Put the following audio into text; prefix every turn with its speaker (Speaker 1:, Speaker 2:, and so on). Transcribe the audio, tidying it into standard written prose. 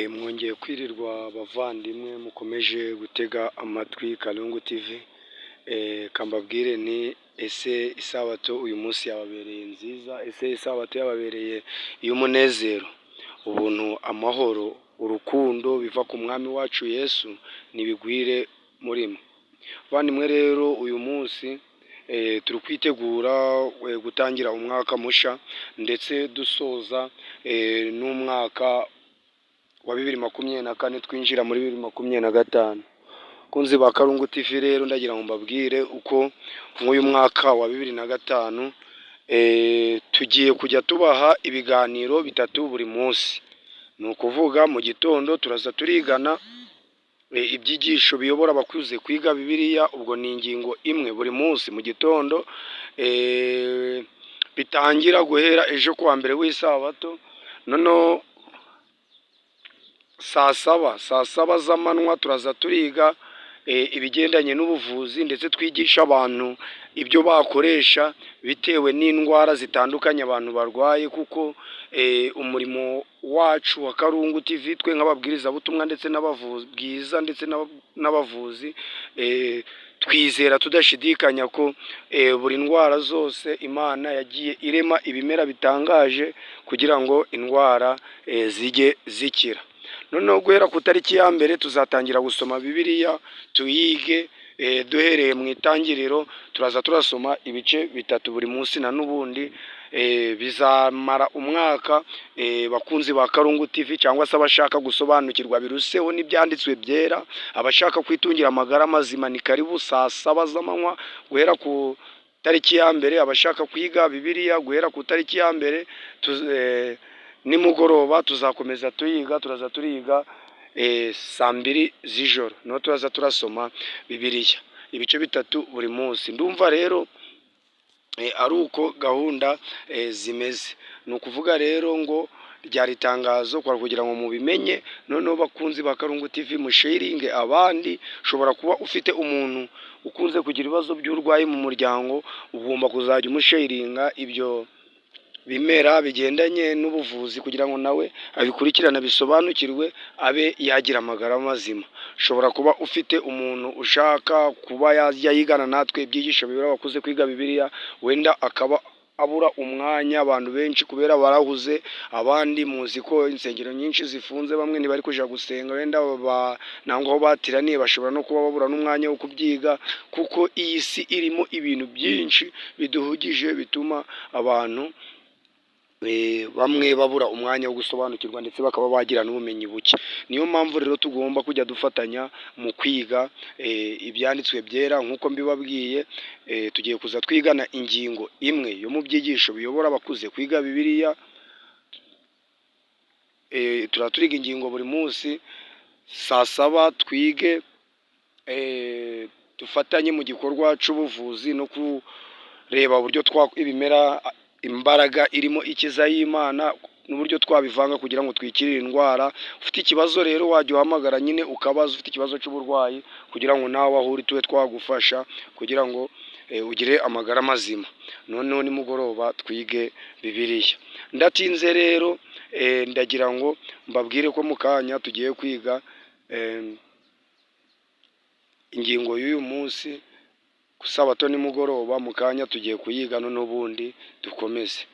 Speaker 1: Mwongeye kwirirwa bavandimwe mukomeje gutega amatwi Kalungu TV. Kambabwire ni ese isabato uyu munsi yababereye nziza? Ese isabato yababereye iy'umunezero, ubuntu, amahoro, urukundo biva ku mwami wacu Yesu nibigwire muri mwe. Bavandimwe rero uyu munsi turi kwitegura gutangira umwaka musha ndetse dusoza n'umwaka wa 2024 twinjira muri 2025. Kunzi ba Kalungu TV rero ndagira ngo mbabwire uko nk'uyu mwaka wa 2025 tugiye kujya tubaha ibiganiro bitatu buri munsi. Ni ukuvuga mu gitondo turaza turigana ibyigisho biyobora abakuze kwiga Bibiliya, ubwo ni ingingo imwe buri munsi mu gitondo, bitangira guhera ejo kuwa mbere w'isabato. Noneho saa saba z'amanywa turaza turiga ibigendanye n'ubuvuzi, ndetse twigisha abantu ibyo bakoresha bitewe n'indwara zitandukanye abantu barwaye, kuko umurimo wacu wa Kalungu TV twe nk'ababwirizabutumwa ndetse n'abavuzi twizera tudashidikanya ko buri ndwara zose Imana yagiye irema ibimera bitangaje kugira ngo indwara zijye zikira. Noneho guhera ku tariki ya mbere tuzatangira gusoma Bibiliya, tuyige duhereye mu itangiriro. Turaza turasoma ibice bitatu buri munsi, na n'ubundi bizamara umwaka. Bakunzi ba Kalungu TV cyangwa se abashaka gusobanukirwa biruseho n'ibyanditswe byera, abashaka kwitungira amagara mazima, ni karibu saa saba z'amanywa guhera ku tariki ya mbere. Abashaka kwiga Bibiliya guhera ku tariki ya mbere nimugoroba tuzakomeza tuyiga. Turaza turiga saa 2 z'ijoro, no turaza turasoma Bibiliya ibice bitatu buri munsi. Ndumva rero ari uko gahunda zimeze. Ni ukuvuga rero ngo ryari itangazo kugira ngo mubimenye. Noneho bakunzi ba Kalungu TV musharinge abandi. Ushobora kuba ufite umuntu ukunze kugira ibibazo by'urwayi mu muryango, ugomba kuzajya umusharinga ibyo bimera bigendanye n'ubuvuzi kugira ngo nawe abikurikirana bisobanukirwe, abe yagira amagara mazima. Ushobora kuba ufite umuntu ushaka kuba yajya yigana natwe ibyigisho bibera abakuze kwiga Bibiliya, wenda akaba abura umwanya. Abantu benshi kubera barahuze, abandi muzi ko insengero nyinshi zifunze, bamwe ntibari kuja gusenga, wenda nangwa aho batiraniye bashobora no kuba babura n'umwanya wo kubyiga, kuko iyi si irimo ibintu byinshi biduhugije bituma abantu bamwe babura umwanya wo gusobanukirwa ndetse bakaba bagira n'ubumenyi buke. Niyo mpamvu rero tugomba kujya dufatanya mu kwiga ibyanditswe byera. Nk'uko mbibabwiye, tugiye kuza twigana ingingo imwe yo mu byigisho biyobora abakuze kwiga Bibiliya. Turaturiga ingingo buri munsi saa saba, twige dufatanye mu gikorwa cy'ubuvuzi no kureba uburyo ibimera imbaraga irimo ikiza y'Imana n'uburyo twabivanga kugira ngo twikirire indwara. Ufite ikibazo rero wajya uhamagara nyine ukabaza, ufite ikibazo cy'uburwayi, kugira ngo nawe aho uri tube twagufasha kugira ngo ugire amagara mazima. Noneho nimugoroba twige Bibiliya. Ndatinze rero ndagira ngo mbabwire ko mu kanya tugiye kwiga ingingo y'uyu munsi ku sabato nimugoroba. Mu kanya tugiye kuyiga n'ubundi dukomeze.